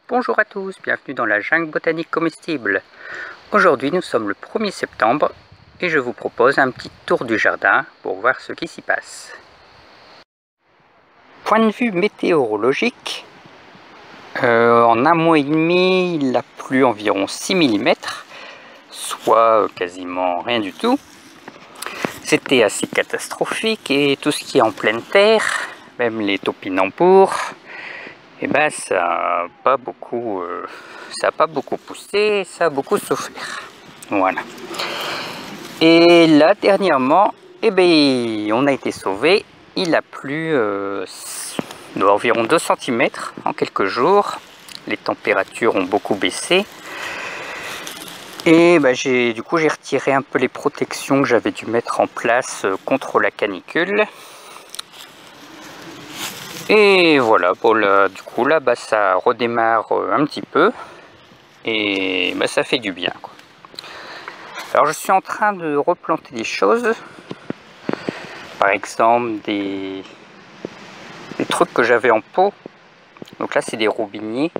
Bonjour à tous, bienvenue dans la jungle botanique comestible. Aujourd'hui nous sommes le 1er septembre et je vous propose un petit tour du jardin pour voir ce qui s'y passe. Point de vue météorologique, en un mois et demi il a plu environ 6 mm, soit quasiment rien du tout. C'était assez catastrophique et tout ce qui est en pleine terre, même les topinambours, et ben ça n'a pas beaucoup poussé, ça a beaucoup souffert. Voilà. Et là dernièrement, eh ben, on a été sauvé. Il a plu d'environ 2 cm en quelques jours. Les températures ont beaucoup baissé. Et ben, du coup j'ai retiré un peu les protections que j'avais dû mettre en place contre la canicule. Et voilà, bon, là, du coup là ça redémarre un petit peu et ça fait du bien, quoi. Alors je suis en train de replanter des choses, par exemple des trucs que j'avais en pot. Donc là c'est des robiniers.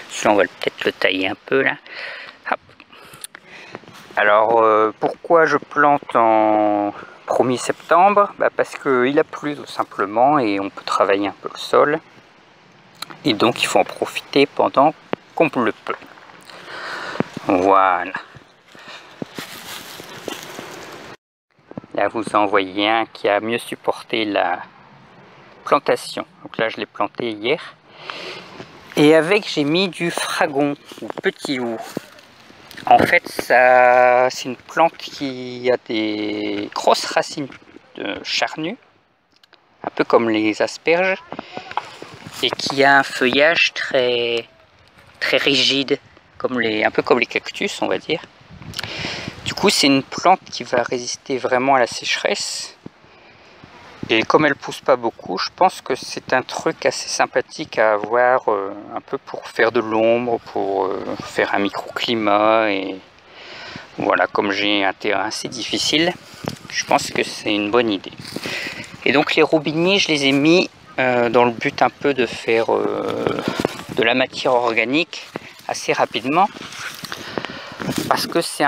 Celui-là on va peut-être le tailler un peu là. Hop. Alors pourquoi je plante en 1er septembre? Parce qu'il a plu tout simplement et on peut travailler un peu le sol. Et donc il faut en profiter pendant qu'on le peut. Voilà. Là vous en voyez un qui a mieux supporté la plantation. Donc là je l'ai planté hier. Et avec j'ai mis du fragon ou petit hou. En fait c'est une plante qui a des grosses racines charnues, un peu comme les asperges, et qui a un feuillage très rigide, un peu comme les cactus on va dire. Du coup c'est une plante qui va résister vraiment à la sécheresse. Et comme elle pousse pas beaucoup, je pense que c'est un truc assez sympathique à avoir un peu pour faire de l'ombre, pour faire un microclimat. Et voilà, comme j'ai un terrain assez difficile, je pense que c'est une bonne idée. Et donc les robiniers, je les ai mis dans le but un peu de faire de la matière organique assez rapidement. Parce que c'est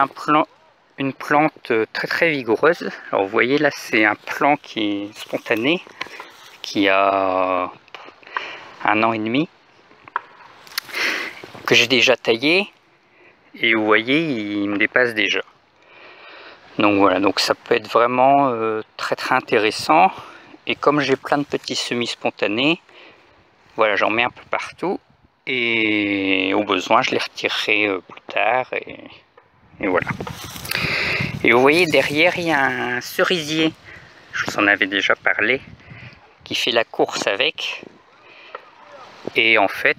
une plante très vigoureuse. Alors vous voyez là c'est un plant qui est spontané, qui a 1 an et demi, que j'ai déjà taillé, et vous voyez il me dépasse déjà. Donc voilà, donc ça peut être vraiment très intéressant. Et comme j'ai plein de petits semis spontanés, voilà, j'en mets un peu partout et au besoin je les retirerai plus tard et voilà. Et vous voyez derrière il y a un cerisier, je vous en avais déjà parlé, qui fait la course avec. Et en fait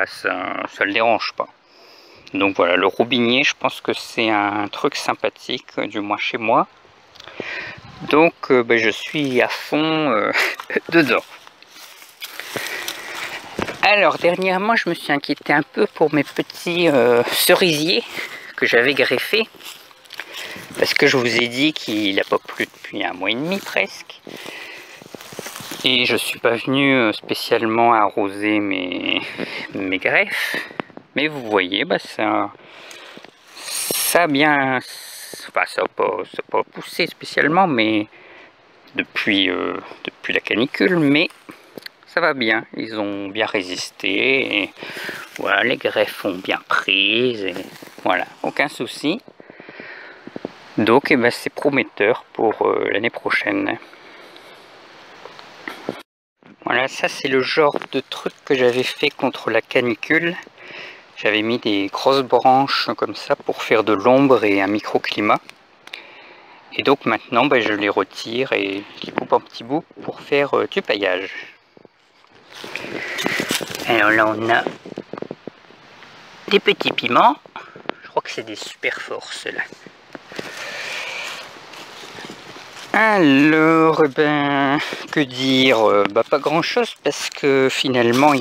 ça le dérange pas. Donc voilà, le robinier, je pense que c'est un truc sympathique, du moins chez moi. Donc je suis à fond dedans. Alors dernièrement je me suis inquiété un peu pour mes petits cerisiers que j'avais greffés. Parce que je vous ai dit qu'il n'a pas plu depuis 1 mois et demi presque. Et je suis pas venu spécialement arroser mes greffes. Mais vous voyez, ça a bien... Enfin, ça n'a pas poussé spécialement, mais depuis la canicule, mais ça va bien. Ils ont bien résisté. Et voilà, les greffes ont bien prises. Et voilà, aucun souci. Donc c'est prometteur pour l'année prochaine. Voilà, ça c'est le genre de truc que j'avais fait contre la canicule. J'avais mis des grosses branches comme ça pour faire de l'ombre et un microclimat. Et donc maintenant je les retire et je les coupe en petits bouts pour faire du paillage. Alors là on a des petits piments. Je crois que c'est des super forces là. Alors, que dire? Pas grand chose parce que finalement,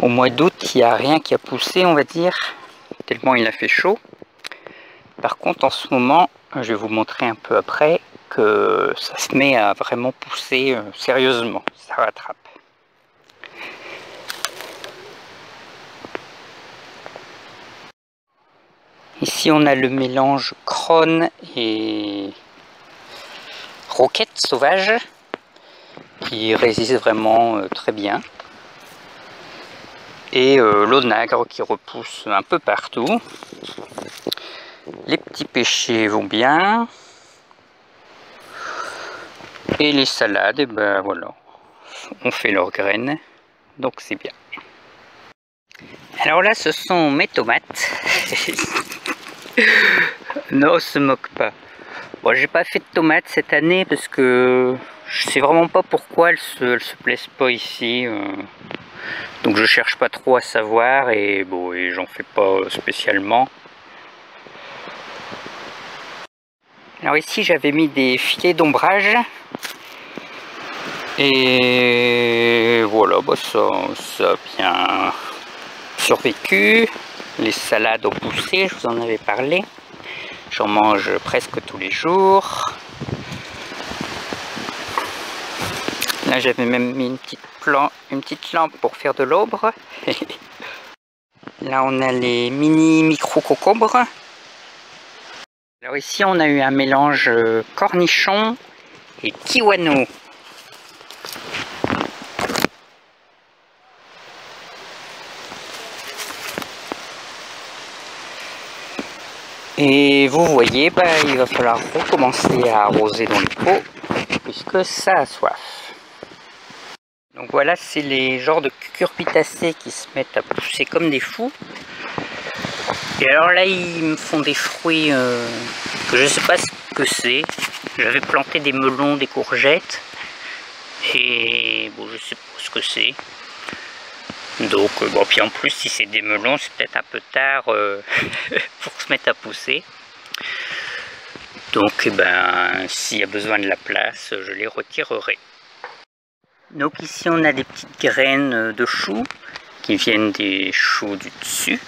au mois d'août, il n'y a rien qui a poussé, on va dire, tellement il a fait chaud. Par contre, en ce moment, je vais vous montrer un peu après que ça se met à vraiment pousser sérieusement, ça rattrape. Ici on a le mélange Krone et Roquette sauvage qui résiste vraiment très bien. Et l'onagre qui repousse un peu partout. Les petits pêchers vont bien. Et les salades, et ben voilà, on fait leurs graines, donc c'est bien. Alors là, ce sont mes tomates. Non, on se moque pas. Bon, j'ai pas fait de tomates cette année parce que je sais vraiment pas pourquoi elles se plaisent pas ici. Donc je cherche pas trop à savoir et bon, et j'en fais pas spécialement. Alors ici j'avais mis des filets d'ombrage et voilà, bah ça a bien survécu. Les salades ont poussé, je vous en avais parlé. J'en mange presque tous les jours. Là j'avais même mis une petite lampe pour faire de l'ombre. Là on a les mini micro concombres. Alors ici on a eu un mélange cornichon et kiwano. Et vous voyez, bah, il va falloir recommencer à arroser dans les pots puisque ça a soif. Donc voilà, c'est les genres de cucurbitacées qui se mettent à pousser comme des fous. Et alors là, ils me font des fruits que je ne sais pas ce que c'est. J'avais planté des melons, des courgettes. Et bon, je sais pas ce que c'est. Donc, bon, puis en plus, si c'est des melons, c'est peut-être un peu tard pour se mettre à pousser. Donc, eh ben, s'il y a besoin de la place, je les retirerai. Donc ici, on a des petites graines de choux qui viennent des choux du dessus,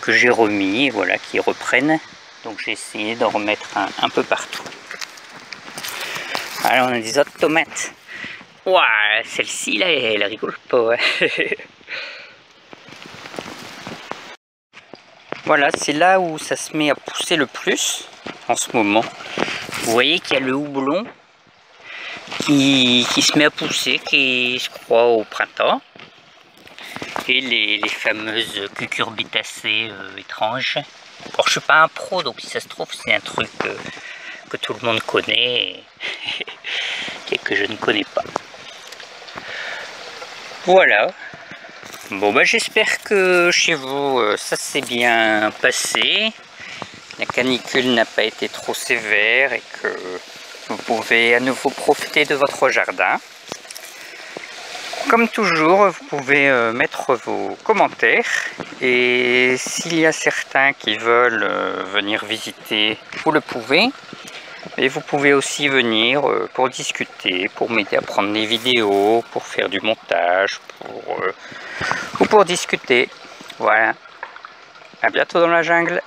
que j'ai remis, voilà, qui reprennent. Donc j'ai essayé d'en remettre un peu partout. Alors on a des autres tomates. Ouah, celle-ci là, elle rigole pas. Hein. Voilà, c'est là où ça se met à pousser le plus en ce moment. Vous voyez qu'il y a le houblon qui se met à pousser, qui se croit au printemps. Et les fameuses cucurbitacées étranges. Alors je suis pas un pro, donc si ça se trouve c'est un truc que tout le monde connaît et que je ne connais pas. Voilà. Bon bah j'espère que chez vous ça s'est bien passé. La canicule n'a pas été trop sévère et que vous pouvez à nouveau profiter de votre jardin. Comme toujours, vous pouvez mettre vos commentaires et s'il y a certains qui veulent venir visiter, vous le pouvez. Et vous pouvez aussi venir pour discuter, pour m'aider à prendre des vidéos, pour faire du montage, ou pour discuter. Voilà. À bientôt dans la jungle.